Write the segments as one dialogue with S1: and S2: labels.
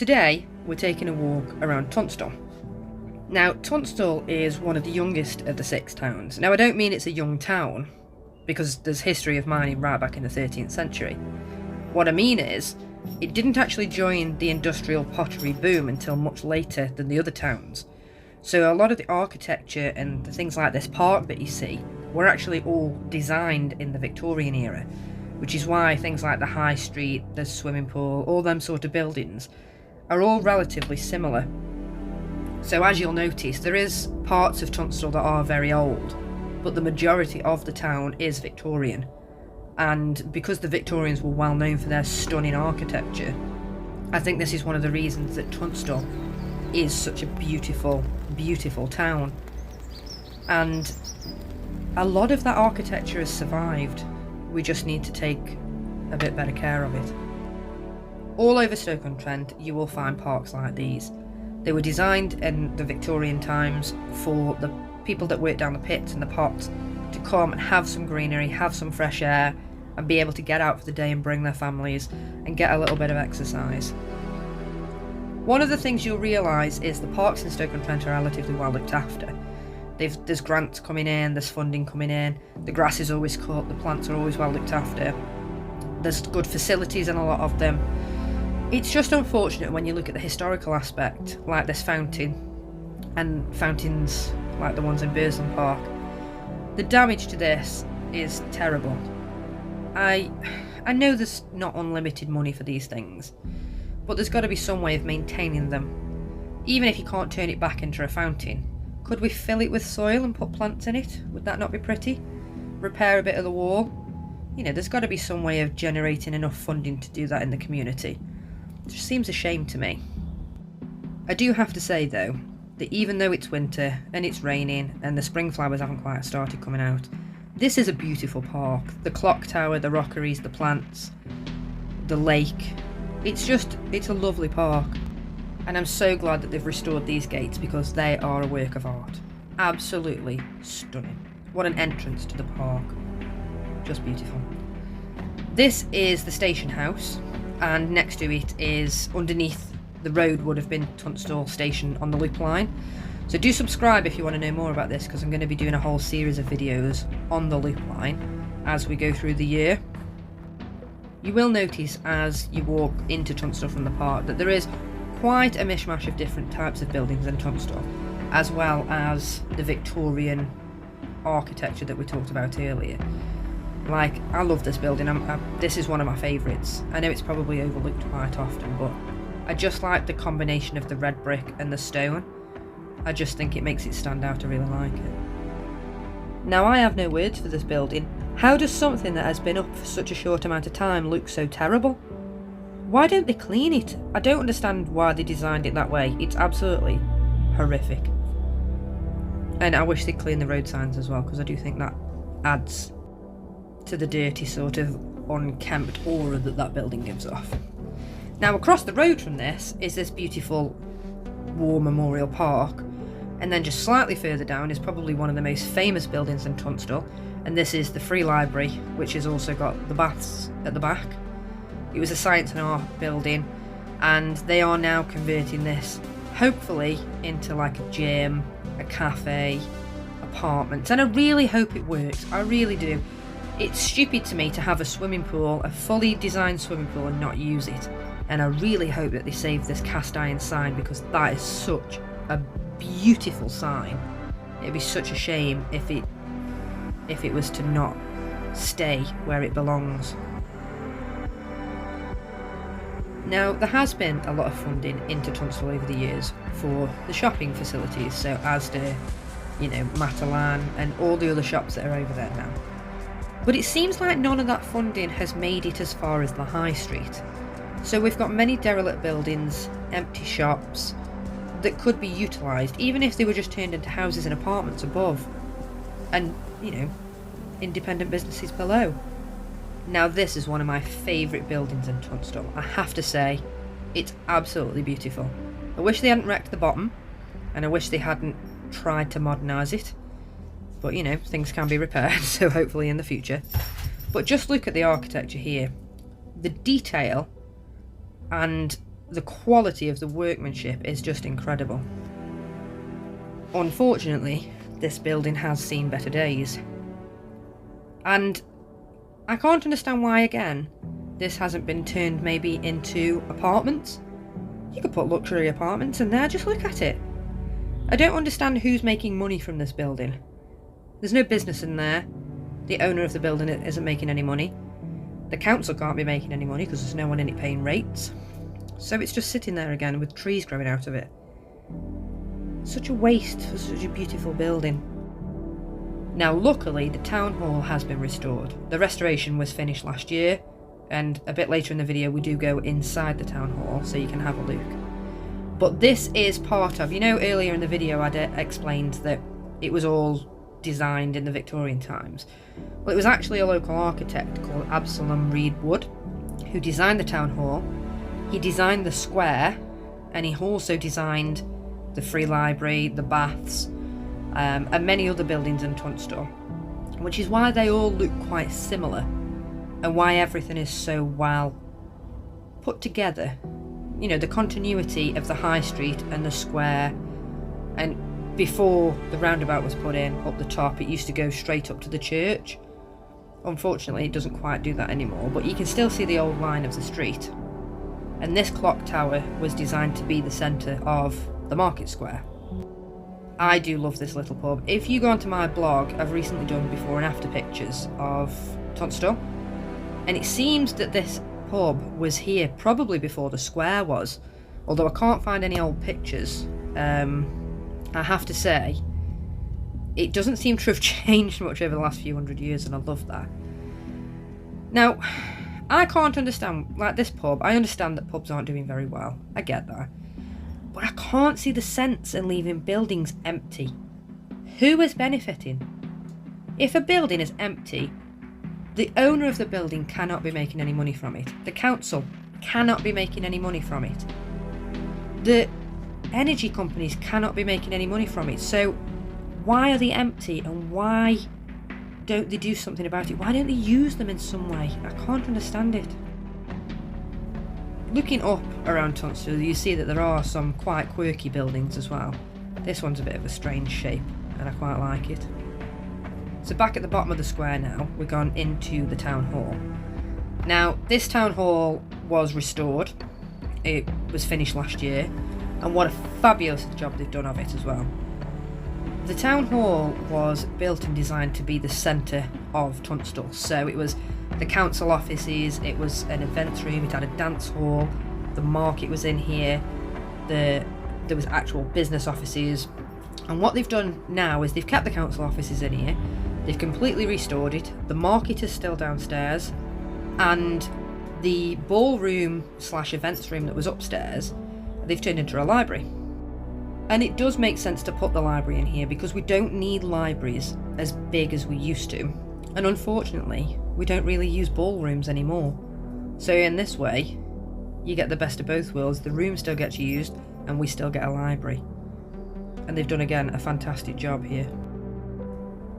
S1: Today we're taking a walk around Tunstall. Now, Tunstall is one of the youngest of the 6 towns. Now, I don't mean it's a young town, because there's history of mining right back in the 13th century. What I mean is, it didn't actually join the industrial pottery boom until much later than the other towns. So a lot of the architecture and the things like this park that you see were actually all designed in the Victorian era, which is why things like the high street, the swimming pool, all them sort of buildings are all relatively similar. So as you'll notice, there is parts of Tunstall that are very old, but the majority of the town is Victorian. And because the Victorians were well known for their stunning architecture, I think this is one of the reasons that Tunstall is such a beautiful, beautiful town. And a lot of that architecture has survived. We just need to take a bit better care of it. All over Stoke-on-Trent you will find parks like these. They were designed in the Victorian times for the people that work down the pits and the pots to come and have some greenery, have some fresh air, and be able to get out for the day and bring their families and get a little bit of exercise. One of the things you'll realise is the parks in Stoke-on-Trent are relatively well looked after. There's grants coming in, there's funding coming in, the grass is always cut, the plants are always well looked after. There's good facilities in a lot of them. It's just unfortunate when you look at the historical aspect, like this fountain, and fountains like the ones in Burslem Park. The damage to this is terrible. I know there's not unlimited money for these things, but there's got to be some way of maintaining them. Even if you can't turn it back into a fountain, could we fill it with soil and put plants in it? Would that not be pretty? Repair a bit of the wall? You know, there's got to be some way of generating enough funding to do that in the community. It just seems a shame to me. I do have to say though, that even though it's winter and it's raining and the spring flowers haven't quite started coming out, this is a beautiful park. The clock tower, the rockeries, the plants, the lake. It's a lovely park. And I'm so glad that they've restored these gates because they are a work of art. Absolutely stunning. What an entrance to the park. Just beautiful. This is the station house, and next to it is, underneath the road would have been Tunstall Station on the Loop line. So do subscribe if you want to know more about this, because I'm going to be doing a whole series of videos on the Loop line as we go through the year. You will notice as you walk into Tunstall from the park that there is quite a mishmash of different types of buildings in Tunstall, as well as the Victorian architecture that we talked about earlier. Like, I love this building. This is one of my favourites. I know it's probably overlooked quite often, but I just like the combination of the red brick and the stone. I just think it makes it stand out. I really like it. Now, I have no words for this building. How does something that has been up for such a short amount of time look so terrible? Why don't they clean it? I don't understand why they designed it that way. It's absolutely horrific. And I wish they'd clean the road signs as well, because I do think that adds to the dirty sort of unkempt aura that that building gives off. Now, across the road from this is this beautiful War Memorial Park, and then just slightly further down is probably one of the most famous buildings in Tunstall, and this is the Free Library, which has also got the baths at the back. It was a science and art building, and they are now converting this, hopefully, into like a gym, a cafe, apartments, and I really hope it works. I really do. It's stupid to me to have a swimming pool, a fully designed swimming pool, and not use it. And I really hope that they save this cast iron sign, because that is such a beautiful sign. It'd be such a shame if it was to not stay where it belongs. Now, there has been a lot of funding into Tunstall over the years for the shopping facilities, so Asda, you know, Matalan, and all the other shops that are over there now. But it seems like none of that funding has made it as far as the high street. So we've got many derelict buildings, empty shops, that could be utilised, even if they were just turned into houses and apartments above, and, you know, independent businesses below. Now, this is one of my favourite buildings in Tunstall. I have to say, it's absolutely beautiful. I wish they hadn't wrecked the bottom, and I wish they hadn't tried to modernise it. But, you know, things can be repaired, so hopefully in the future. But just look at the architecture here. The detail and the quality of the workmanship is just incredible. Unfortunately, this building has seen better days. And I can't understand why, again, this hasn't been turned maybe into apartments. You could put luxury apartments in there, just look at it. I don't understand who's making money from this building. There's no business in there. The owner of the building isn't making any money. The council can't be making any money because there's no one in it paying rates. So it's just sitting there again with trees growing out of it. Such a waste for such a beautiful building. Now luckily the town hall has been restored. The restoration was finished last year, and a bit later in the video we do go inside the town hall so you can have a look. But this is part of, you know, earlier in the video I'd explained that it was all designed in the Victorian times. Well, it was actually a local architect called Absalom Reed Wood who designed the town hall. He designed the square, and he also designed the free library, the baths, and many other buildings in Tunstall, which is why they all look quite similar and why everything is so well put together. You know, the continuity of the high street and the square, and before the roundabout was put in up the top, it used to go straight up to the church. Unfortunately, it doesn't quite do that anymore, but you can still see the old line of the street. And this clock tower was designed to be the centre of the market square. I do love this little pub. If you go onto my blog, I've recently done before and after pictures of Tunstall, and it seems that this pub was here probably before the square was, although I can't find any old pictures. I have to say, it doesn't seem to have changed much over the last few hundred years, and I love that. Now, I can't understand, like this pub, I understand that pubs aren't doing very well, I get that. But I can't see the sense in leaving buildings empty. Who is benefiting? If a building is empty, the owner of the building cannot be making any money from it. The council cannot be making any money from it. The energy companies cannot be making any money from it. So why are they empty, and why don't they do something about it? Why don't they use them in some way? I can't understand it. Looking up around Tunstall, you see that there are some quite quirky buildings as well. This one's a bit of a strange shape, and I quite like it. So back at the bottom of the square now, we've gone into the town hall. Now, this town hall was restored. It was finished last year, and what a fabulous job they've done of it as well. The town hall was built and designed to be the centre of Tunstall. So it was the council offices, it was an events room, it had a dance hall, the market was in here, there was actual business offices. And what they've done now is they've kept the council offices in here, they've completely restored it, the market is still downstairs, and the ballroom slash events room that was upstairs, they've turned into a library. And it does make sense to put the library in here because we don't need libraries as big as we used to. And unfortunately, we don't really use ballrooms anymore. So in this way, you get the best of both worlds. The room still gets used and we still get a library. And they've done, again, a fantastic job here.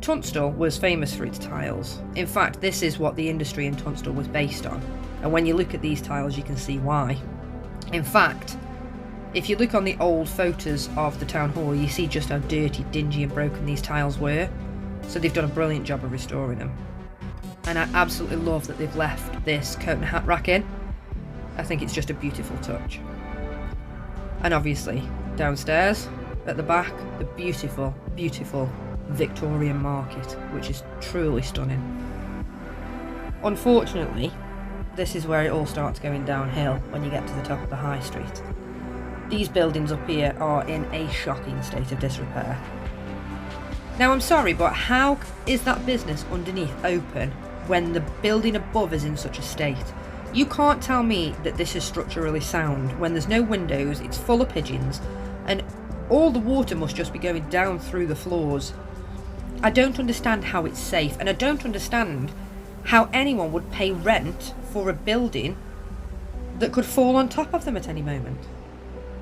S1: Tunstall was famous for its tiles. In fact, this is what the industry in Tunstall was based on. And when you look at these tiles, you can see why. In fact, if you look on the old photos of the town hall, you see just how dirty, dingy and broken these tiles were. So they've done a brilliant job of restoring them. And I absolutely love that they've left this coat and hat rack in. I think it's just a beautiful touch. And obviously, downstairs, at the back, the beautiful, beautiful Victorian market, which is truly stunning. Unfortunately, this is where it all starts going downhill when you get to the top of the high street. These buildings up here are in a shocking state of disrepair. Now I'm sorry, but how is that business underneath open when the building above is in such a state? You can't tell me that this is structurally sound when there's no windows, it's full of pigeons, and all the water must just be going down through the floors. I don't understand how it's safe, and I don't understand how anyone would pay rent for a building that could fall on top of them at any moment.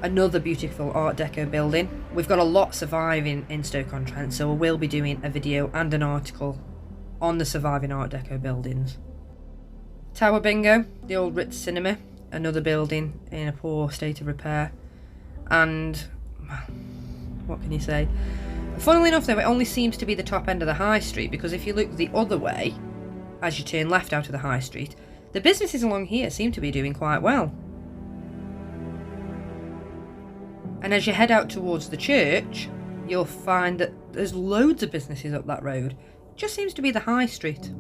S1: Another beautiful Art Deco building. We've got a lot surviving in Stoke-on-Trent, so we will be doing a video and an article on the surviving Art Deco buildings. Tower Bingo, the old Ritz Cinema. another building in a poor state of repair. And, what can you say? Funnily enough though, it only seems to be the top end of the high street, because if you look the other way, as you turn left out of the high street, the businesses along here seem to be doing quite well. And as you head out towards the church, you'll find that there's loads of businesses up that road. It just seems to be the high street.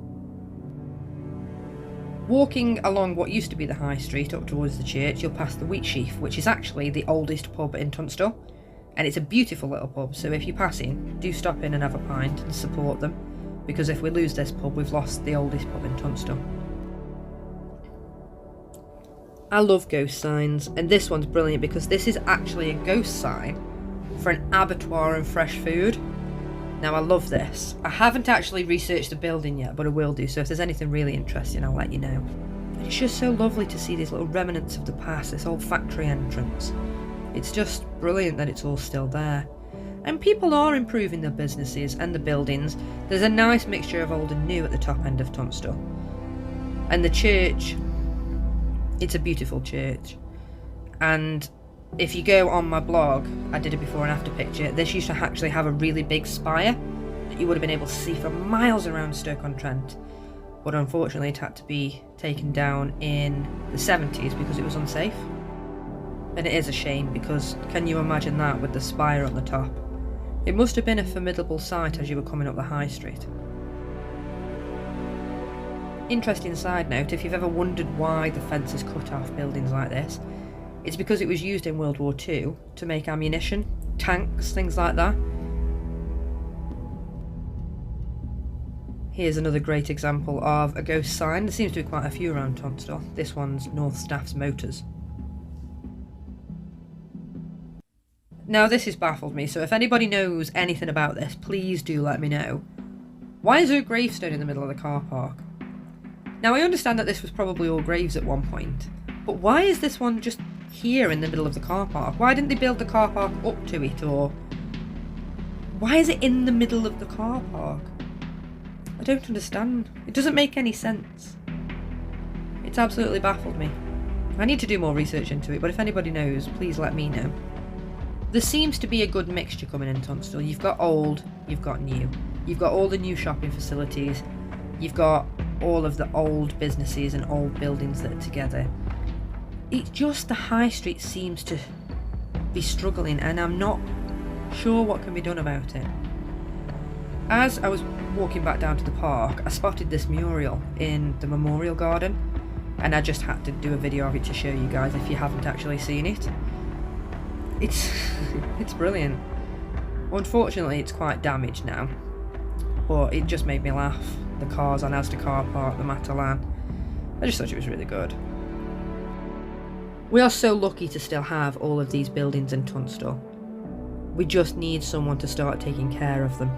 S1: Walking along what used to be the high street up towards the church, you'll pass the Wheat Sheaf, which is actually the oldest pub in Tunstall. And it's a beautiful little pub, so if you pass in, do stop in and have a pint and support them, because if we lose this pub, we've lost the oldest pub in Tunstall. I love ghost signs, and this one's brilliant because this is actually a ghost sign for an abattoir and fresh food. Now I love this. I haven't actually researched the building yet, but I will do, so if there's anything really interesting I'll let you know. And it's just so lovely to see these little remnants of the past, this old factory entrance. It's just brilliant that it's all still there. And people are improving their businesses and the buildings. There's a nice mixture of old and new at the top end of Tunstall. And the church, it's a beautiful church. And if you go on my blog, I did a before and after picture, this used to actually have a really big spire that you would have been able to see for miles around Stoke-on-Trent. But unfortunately it had to be taken down in the 70s because it was unsafe. And it is a shame, because can you imagine that with the spire on the top? It must have been a formidable sight as you were coming up the high street. Interesting side note, if you've ever wondered why the fence is cut off buildings like this, it's because it was used in World War II to make ammunition, tanks, things like that. Here's another great example of a ghost sign. There seems to be quite a few around Tunstall. This one's North Staff's Motors. Now this has baffled me, so if anybody knows anything about this, please do let me know. Why is there a gravestone in the middle of the car park? Now I understand that this was probably all graves at one point, but why is this one just here in the middle of the car park? Why didn't they build the car park up to it, or why is it in the middle of the car park? I don't understand. It doesn't make any sense. It's absolutely baffled me. I need to do more research into it, but if anybody knows, please let me know. There seems to be a good mixture coming in Tunstall. You've got old, you've got new. You've got all the new shopping facilities. You've got all of the old businesses and old buildings that are together. It's just the high street seems to be struggling, and I'm not sure what can be done about it. As I was walking back down to the park, I spotted this mural in the memorial garden, and I just had to do a video of it to show you guys if you haven't actually seen it. It's brilliant. Unfortunately it's quite damaged now, but it just made me laugh. The cars on Asda car park, the Matalan, I just thought it was really good. We are so lucky to still have all of these buildings in Tunstall. We just need someone to start taking care of them.